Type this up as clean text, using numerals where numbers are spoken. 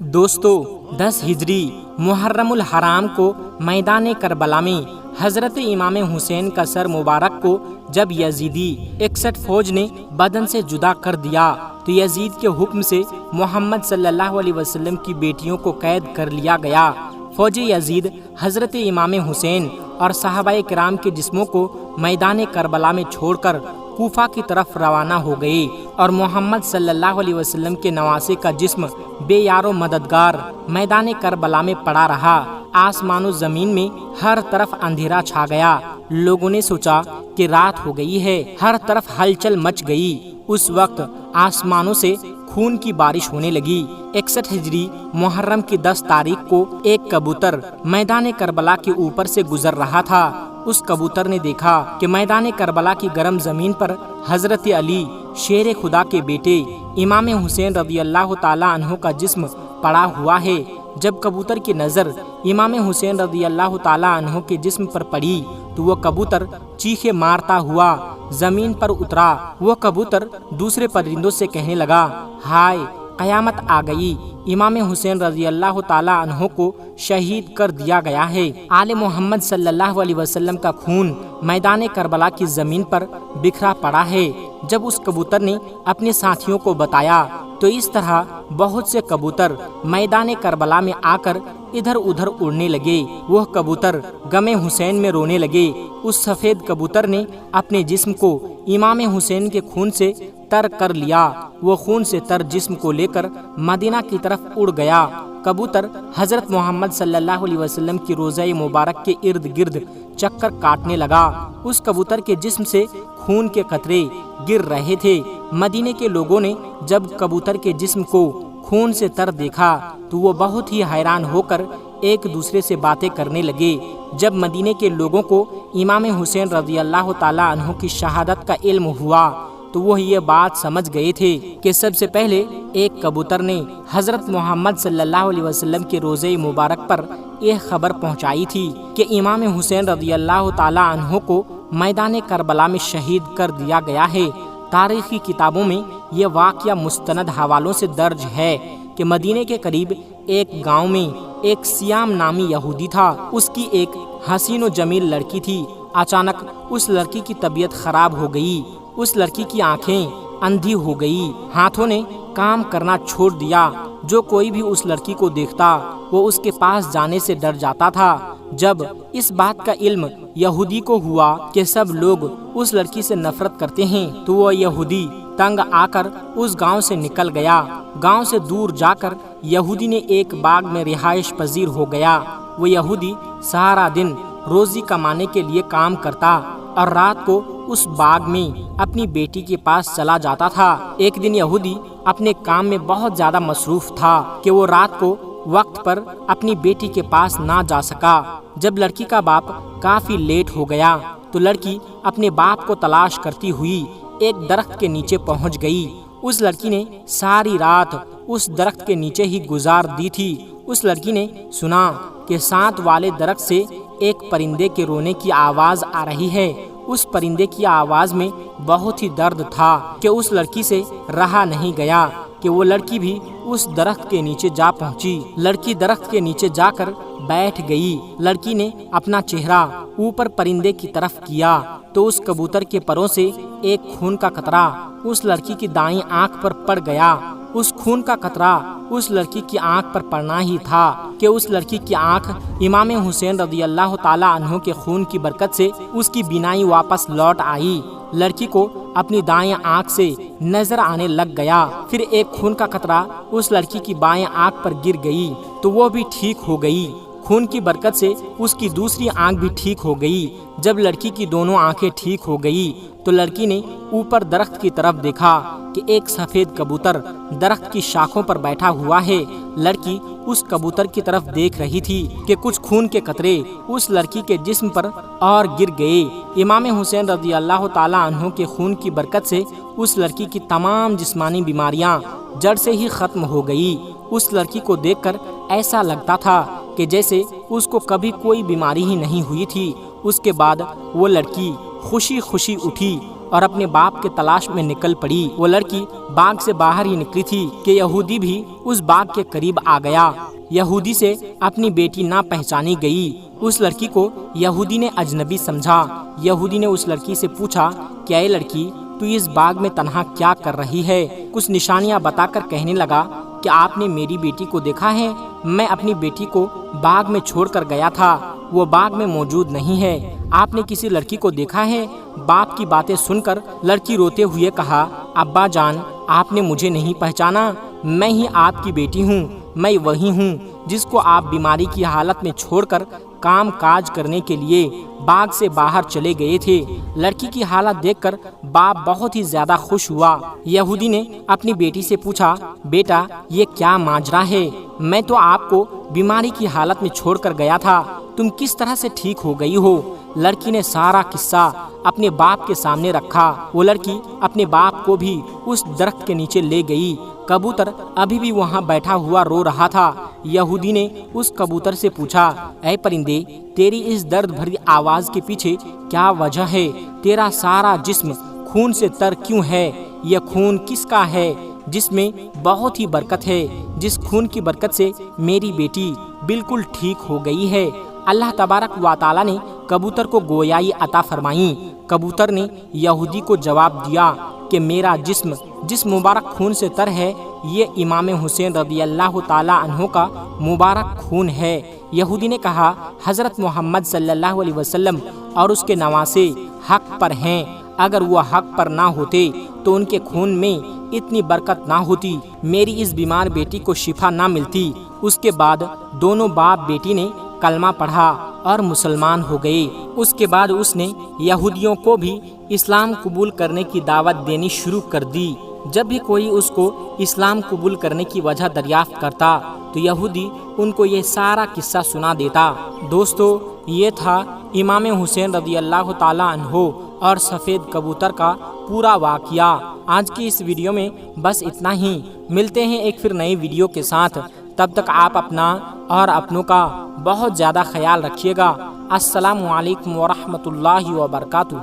دوستو 10 ہجری محرم الحرام کو میدان کربلا میں حضرت امام حسین کا سر مبارک کو جب یزیدی 61 فوج نے بدن سے جدا کر دیا تو یزید کے حکم سے محمد صلی اللہ علیہ وسلم کی بیٹیوں کو قید کر لیا گیا۔ فوج یزید حضرت امام حسین اور صحابہ کرام کے جسموں کو میدان کربلا میں چھوڑ کر کوفہ کی طرف روانہ ہو گئے اور محمد صلی اللہ علیہ وسلم کے نواسے کا جسم بے یار و مددگار میدان کربلا میں پڑا رہا۔ آسمان و زمین میں ہر طرف اندھیرا چھا گیا۔ لوگوں نے سوچا کہ رات ہو گئی ہے، ہر طرف ہلچل مچ گئی۔ اس وقت آسمانوں سے خون کی بارش ہونے لگی۔ 61 ہجری محرم کی 10 تاریخ کو ایک کبوتر میدان کربلا کے اوپر سے گزر رہا تھا۔ اس کبوتر نے دیکھا کہ میدان کربلا کی گرم زمین پر حضرت علی شیر خدا کے بیٹے امام حسین رضی اللہ تعالی عنہ کا جسم پڑا ہوا ہے۔ جب کبوتر کی نظر امام حسین رضی اللہ تعالی عنہ کے جسم پر پڑی تو وہ کبوتر چیخے مارتا ہوا زمین پر اترا۔ وہ کبوتر دوسرے پرندوں سے کہنے لگا، ہائے قیامت آ گئی، امام حسین رضی اللہ تعالی عنہ کو شہید کر دیا گیا ہے۔ آل محمد صلی اللہ علیہ وسلم کا خون میدان کربلا کی زمین پر بکھرا پڑا ہے۔ جب اس کبوتر نے اپنے ساتھیوں کو بتایا تو اس طرح بہت سے کبوتر میدان کربلا میں آ کر ادھر ادھر اڑنے لگے۔ وہ کبوتر غم حسین میں رونے لگے۔ اس سفید کبوتر نے اپنے جسم کو امام حسین کے خون سے تر کر لیا۔ وہ خون سے تر جسم کو لے کر مدینہ کی طرف اڑ گیا۔ کبوتر حضرت محمد صلی اللہ علیہ وسلم کی روضہ مبارک کے ارد گرد چکر کاٹنے لگا۔ اس کبوتر کے جسم سے خون کے قطرے گر رہے تھے۔ مدینے کے لوگوں نے جب کبوتر کے جسم کو خون سے تر دیکھا تو وہ بہت ہی حیران ہو کر ایک دوسرے سے باتیں کرنے لگے۔ جب مدینے کے لوگوں کو امام حسین رضی اللہ تعالی عنہ کی شہادت کا علم ہوا تو وہ یہ بات سمجھ گئے تھے کہ سب سے پہلے ایک کبوتر نے حضرت محمد صلی اللہ علیہ وسلم کے روضہ مبارک پر یہ خبر پہنچائی تھی کہ امام حسین رضی اللہ تعالی عنہ کو میدان کربلا میں شہید کر دیا گیا ہے۔ تاریخی کتابوں میں یہ واقعہ مستند حوالوں سے درج ہے کہ مدینے کے قریب ایک گاؤں میں ایک سیام نامی یہودی تھا۔ اس کی ایک حسین و جمیل لڑکی تھی۔ اچانک اس لڑکی کی طبیعت خراب ہو گئی۔ اس لڑکی کی آنکھیں اندھی ہو گئی، ہاتھوں نے کام کرنا چھوڑ دیا۔ جو کوئی بھی اس لڑکی کو دیکھتا وہ اس کے پاس جانے سے ڈر جاتا تھا۔ جب اس بات کا علم یہودی کو ہوا کہ سب لوگ اس لڑکی سے نفرت کرتے ہیں تو وہ یہودی تنگ آ کر اس گاؤں سے نکل گیا۔ گاؤں سے دور جا کر یہودی نے ایک باغ میں رہائش پذیر ہو گیا۔ وہ یہودی سارا دن روزی کمانے کے لیے کام کرتا اور رات کو اس باغ میں اپنی بیٹی کے پاس چلا جاتا تھا۔ ایک دن یہودی اپنے کام میں بہت زیادہ مصروف تھا کہ وہ رات کو وقت پر اپنی بیٹی کے پاس نہ جا سکا۔ جب لڑکی کا باپ کافی لیٹ ہو گیا تو لڑکی اپنے باپ کو تلاش کرتی ہوئی ایک درخت کے نیچے پہنچ گئی۔ اس لڑکی نے ساری رات اس درخت کے نیچے ہی گزار دی تھی۔ اس لڑکی نے سنا کہ ساتھ والے درخت سے ایک پرندے کے رونے کی آواز آ رہی ہے۔ اس پرندے کی آواز میں بہت ہی درد تھا کہ اس لڑکی سے رہا نہیں گیا کہ وہ لڑکی بھی اس درخت کے نیچے جا پہنچی۔ لڑکی درخت کے نیچے جا کر بیٹھ گئی۔ لڑکی نے اپنا چہرہ اوپر پرندے کی طرف کیا تو اس کبوتر کے پروں سے ایک خون کا قطرہ اس لڑکی کی دائیں آنکھ پر پڑ گیا۔ اس خون کا قطرہ اس لڑکی کی آنکھ پر پڑنا ہی تھا کہ اس لڑکی کی آنکھ امام حسین رضی اللہ تعالی عنہ کے خون کی برکت سے اس کی بینائی واپس لوٹ آئی۔ لڑکی کو اپنی دائیں آنکھ سے نظر آنے لگ گیا۔ پھر ایک خون کا قطرہ اس لڑکی کی بائیں آنکھ پر گر گئی تو وہ بھی ٹھیک ہو گئی۔ خون کی برکت سے اس کی دوسری آنکھ بھی ٹھیک ہو گئی۔ جب لڑکی کی دونوں آنکھیں ٹھیک ہو گئی تو لڑکی نے اوپر درخت کی طرف دیکھا کہ ایک سفید کبوتر درخت کی شاخوں پر بیٹھا ہوا ہے۔ لڑکی اس کبوتر کی طرف دیکھ رہی تھی کہ کچھ خون کے قطرے اس لڑکی کے جسم پر اور گر گئے۔ امام حسین رضی اللہ تعالی عنہ کے خون کی برکت سے اس لڑکی کی تمام جسمانی بیماریاں جڑ سے ہی ختم ہو گئی۔ اس لڑکی کو دیکھ کر ایسا لگتا تھا کہ جیسے اس کو کبھی کوئی بیماری ہی نہیں ہوئی تھی۔ اس کے بعد وہ لڑکی خوشی خوشی اٹھی اور اپنے باپ کے تلاش میں نکل پڑی۔ وہ لڑکی باغ سے باہر ہی نکلی تھی کہ یہودی بھی اس باغ کے قریب آ گیا۔ یہودی سے اپنی بیٹی نہ پہچانی گئی۔ اس لڑکی کو یہودی نے اجنبی سمجھا۔ یہودی نے اس لڑکی سے پوچھا کہ اے لڑکی، تو اس باغ میں تنہا کیا کر رہی ہے؟ کچھ نشانیاں بتا کر کہنے لگا کہ آپ نے میری بیٹی کو دیکھا ہے؟ میں اپنی بیٹی کو باغ میں چھوڑ کر گیا تھا، وہ باغ میں موجود نہیں ہے۔ آپ نے کسی لڑکی کو دیکھا ہے؟ باپ کی باتیں سن کر لڑکی روتے ہوئے کہا، ابا جان، آپ نے مجھے نہیں پہچانا، میں ہی آپ کی بیٹی ہوں، میں وہی ہوں جس کو آپ بیماری کی حالت میں چھوڑ کر کام کاج کرنے کے لیے باغ سے باہر چلے گئے تھے۔ لڑکی کی حالت دیکھ کر باپ بہت ہی زیادہ خوش ہوا۔ یہودی نے اپنی بیٹی سے پوچھا، بیٹا یہ کیا ماجرا ہے؟ میں تو آپ کو بیماری کی حالت میں چھوڑ کر گیا تھا، تم کس طرح سے ٹھیک ہو گئی ہو؟ لڑکی نے سارا قصہ اپنے باپ کے سامنے رکھا۔ وہ لڑکی اپنے باپ کو بھی اس درخت کے نیچے لے گئی۔ کبوتر ابھی بھی وہاں بیٹھا ہوا رو رہا تھا۔ یہودی نے اس کبوتر سے پوچھا، اے پرندے، تیری اس درد بھری آواز کے پیچھے کیا وجہ ہے؟ تیرا سارا جسم خون سے تر کیوں ہے؟ یہ خون کس کا ہے جس میں بہت ہی برکت ہے، جس خون کی برکت سے میری بیٹی بالکل ٹھیک ہو گئی ہے؟ اللہ تبارک و تعالی نے کبوتر کو گویائی عطا فرمائی۔ کبوتر نے یہودی کو جواب دیا کہ میرا جسم جس مبارک خون سے تر ہے، یہ امام حسین رضی اللہ تعالی عنہ کا مبارک خون ہے۔ یہودی نے کہا، حضرت محمد صلی اللہ علیہ وسلم اور اس کے نواسے حق پر ہیں، اگر وہ حق پر نہ ہوتے تو ان کے خون میں اتنی برکت نہ ہوتی، میری اس بیمار بیٹی کو شفا نہ ملتی۔ اس کے بعد دونوں باپ بیٹی نے کلمہ پڑھا اور مسلمان ہو گئے۔ اس کے بعد اس نے یہودیوں کو بھی اسلام قبول کرنے کی دعوت دینی شروع کر دی۔ جب بھی کوئی اس کو اسلام قبول کرنے کی وجہ دریافت کرتا تو یہودی ان کو یہ سارا قصہ سنا دیتا۔ دوستو، یہ تھا امام حسین رضی اللہ تعالی عنہ اور سفید کبوتر کا پورا واقعہ۔ آج کی اس ویڈیو میں بس اتنا ہی، ملتے ہیں ایک پھر نئی ویڈیو کے ساتھ۔ تب تک آپ اپنا اور اپنوں کا بہت زیادہ خیال رکھیے گا۔ السلام علیکم ورحمۃ اللہ وبرکاتہ۔